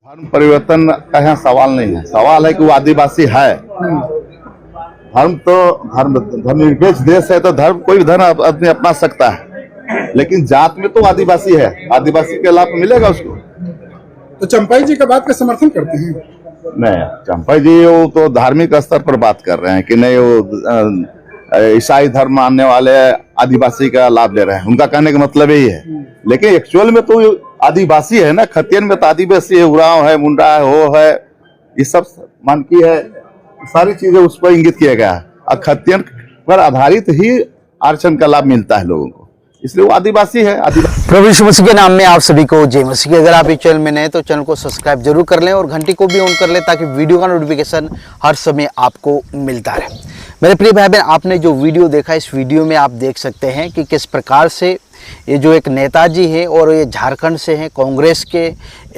धर्म परिवर्तन का यहाँ सवाल नहीं है। सवाल है कि वो आदिवासी है। धर्म तो धर्मनिरपेक्ष देश है, तो धर्म कोई भी धर्म आदमी अपना सकता है, लेकिन जात में तो आदिवासी है। आदिवासी के लाभ मिलेगा उसको। तो चंपाई जी का बात का समर्थन करते हैं? नहीं, चंपाई जी वो तो धार्मिक स्तर पर बात कर रहे हैं कि नहीं, वो ईसाई धर्म मानने वाले आदिवासी का लाभ ले रहे हैं। उनका कहने का मतलब यही है, लेकिन एक्चुअल में तो आदिवासी है ना। खतियन में तो आदिवासी है, उरांव है, मुंडा है, हो है, ये सब मानकी है, सारी चीजें उस पर इंगित किया गया है। और खतियन पर आधारित ही आरक्षण का लाभ मिलता है लोगों को, इसलिए वो आदिवासी है। प्रभु यीशु मसीह के नाम में आप सभी को जय मसीह। अगर आप इस चैनल में नए तो चैनल को सब्सक्राइब जरूर कर लें और घंटी को भी ऑन कर लें, ताकि वीडियो का नोटिफिकेशन हर समय आपको मिलता रहे। मेरे प्रिय भाई बहन, आपने जो वीडियो देखा, इस वीडियो में आप देख सकते हैं कि किस प्रकार से ये जो एक नेताजी है और ये झारखंड से हैं, कांग्रेस के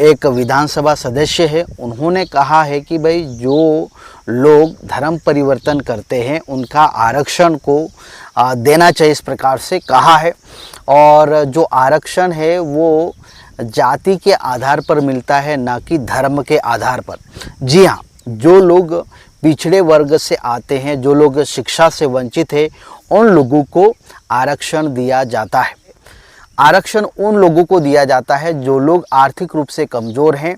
एक विधानसभा सदस्य है, उन्होंने कहा है कि भाई जो लोग धर्म परिवर्तन करते हैं उनका आरक्षण को देना चाहिए, इस प्रकार से कहा है। और जो आरक्षण है वो जाति के आधार पर मिलता है, ना कि धर्म के आधार पर। जी हाँ, जो लोग पिछड़े वर्ग से आते हैं, जो लोग शिक्षा से वंचित है, उन लोगों को आरक्षण दिया जाता है। आरक्षण उन लोगों को दिया जाता है जो लोग आर्थिक रूप से कमज़ोर हैं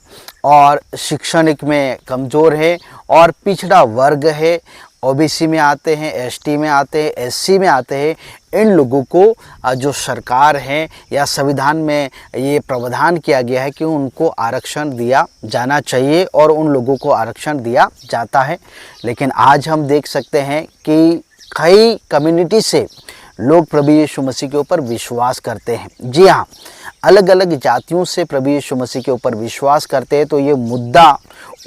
और शैक्षणिक में कमज़ोर है और पिछड़ा वर्ग है। ओबीसी में आते हैं, एसटी में आते हैं, एससी में आते हैं। इन लोगों को जो सरकार है या संविधान में ये प्रावधान किया गया है कि उनको आरक्षण दिया जाना चाहिए और उन लोगों को आरक्षण दिया जाता है। लेकिन आज हम देख सकते हैं कि कई कम्युनिटी से लोग प्रभु यीशु मसीह के ऊपर विश्वास करते हैं। जी हाँ, अलग अलग जातियों से प्रभु यीशु मसीह के ऊपर विश्वास करते हैं। तो ये मुद्दा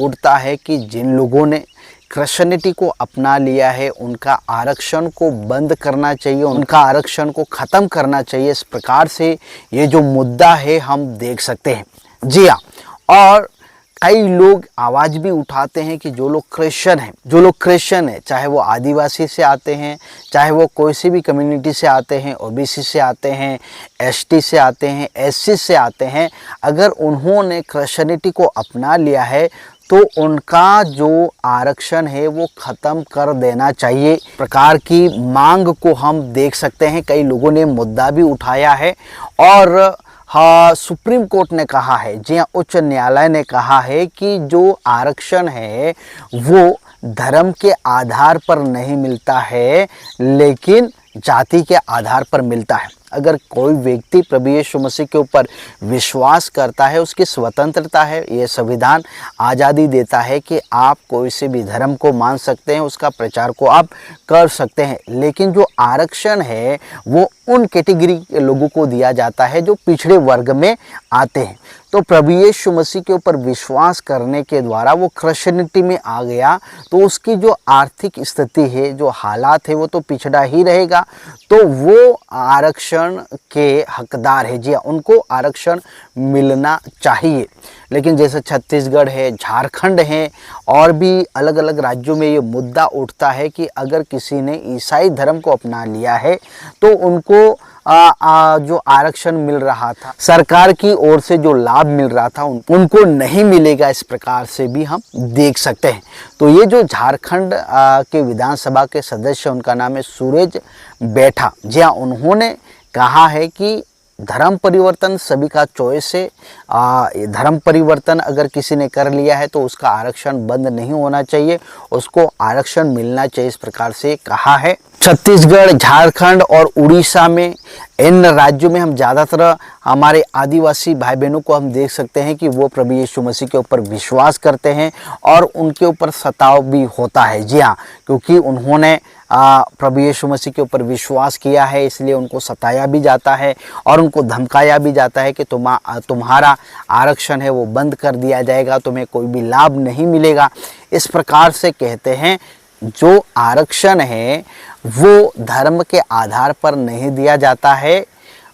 उठता है कि जिन लोगों ने क्रिश्चियनिटी को अपना लिया है, उनका आरक्षण को बंद करना चाहिए, उनका आरक्षण को ख़त्म करना चाहिए। इस प्रकार से ये जो मुद्दा है हम देख सकते हैं। जी हाँ, और कई लोग आवाज़ भी उठाते हैं कि जो लोग क्रिश्चियन हैं, चाहे वो आदिवासी से आते हैं, चाहे वो कोई सी भी कम्युनिटी से आते हैं, ओबीसी से आते हैं, एसटी से आते हैं, एससी से आते हैं, अगर उन्होंने क्रिश्चियनिटी को अपना लिया है तो उनका जो आरक्षण है वो ख़त्म कर देना चाहिए। प्रकार की मांग को हम देख सकते हैं। कई लोगों ने मुद्दा भी उठाया है और हाँ, सुप्रीम कोर्ट ने कहा है, जी हाँ, उच्च न्यायालय ने कहा है कि जो आरक्षण है वो धर्म के आधार पर नहीं मिलता है, लेकिन जाति के आधार पर मिलता है। अगर कोई व्यक्ति प्रभु यीशु मसीह के ऊपर विश्वास करता है, उसकी स्वतंत्रता है। ये संविधान आज़ादी देता है कि आप कोई से भी धर्म को मान सकते हैं, उसका प्रचार को आप कर सकते हैं। लेकिन जो आरक्षण है वो उन कैटेगरी के लोगों को दिया जाता है जो पिछड़े वर्ग में आते हैं। तो प्रभु यीशु मसीह के ऊपर विश्वास करने के द्वारा वो क्रिश्चियनिटी में आ गया, तो उसकी जो आर्थिक स्थिति है, जो हालात है, वो तो पिछड़ा ही रहेगा। तो वो आरक्षण के हकदार है। जी, उनको आरक्षण मिलना चाहिए। लेकिन जैसे छत्तीसगढ़ है, झारखंड है और भी अलग अलग राज्यों में ये मुद्दा उठता है कि अगर किसी ने ईसाई धर्म को अपना लिया है तो उनको जो आरक्षण मिल रहा था, सरकार की ओर से जो लाभ मिल रहा था, उनको नहीं मिलेगा। इस प्रकार से भी हम देख सकते हैं। तो ये जो झारखंड के विधानसभा के सदस्य, उनका नाम है सूरज बैठा। जी हाँ, उन्होंने कहा है कि धर्म परिवर्तन सभी का चॉइस है। धर्म परिवर्तन अगर किसी ने कर लिया है तो उसका आरक्षण बंद नहीं होना चाहिए, उसको आरक्षण मिलना चाहिए। इस प्रकार से कहा है। छत्तीसगढ़, झारखंड और उड़ीसा में, इन राज्यों में हम ज़्यादातर हमारे आदिवासी भाई बहनों को हम देख सकते हैं कि वो प्रभु यीशु मसीह के ऊपर विश्वास करते हैं और उनके ऊपर सताव भी होता है। जी हाँ, क्योंकि उन्होंने प्रभु यीशु मसीह के ऊपर विश्वास किया है, इसलिए उनको सताया भी जाता है और उनको धमकाया भी जाता है कि तुम्हारा आरक्षण है वो बंद कर दिया जाएगा, तुम्हें कोई भी लाभ नहीं मिलेगा। इस प्रकार से कहते हैं जो आरक्षण है वो धर्म के आधार पर नहीं दिया जाता है,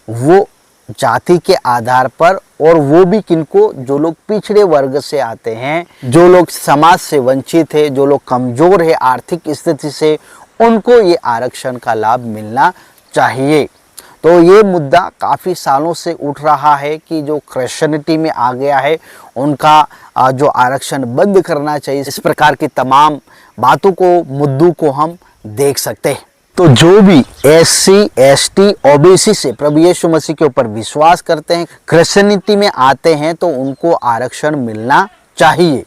वो जाति के आधार पर, और वो भी किनको, जो लोग पिछड़े वर्ग से आते हैं, जो लोग समाज से वंचित है, जो लोग कमज़ोर है आर्थिक स्थिति से, उनको ये आरक्षण का लाभ मिलना चाहिए। तो तो ये मुद्दा काफ़ी सालों से उठ रहा है कि जो क्रिश्चियनिटी में आ गया है उनका जो आरक्षण बंद करना चाहिए। इस प्रकार की तमाम बातों को, मुद्दों को हम देख सकते हैं। तो जो भी SC, ST, OBC से प्रभु यीशु मसीह के ऊपर विश्वास करते हैं, क्रिश्चियनिटी में आते हैं, तो उनको आरक्षण मिलना चाहिए।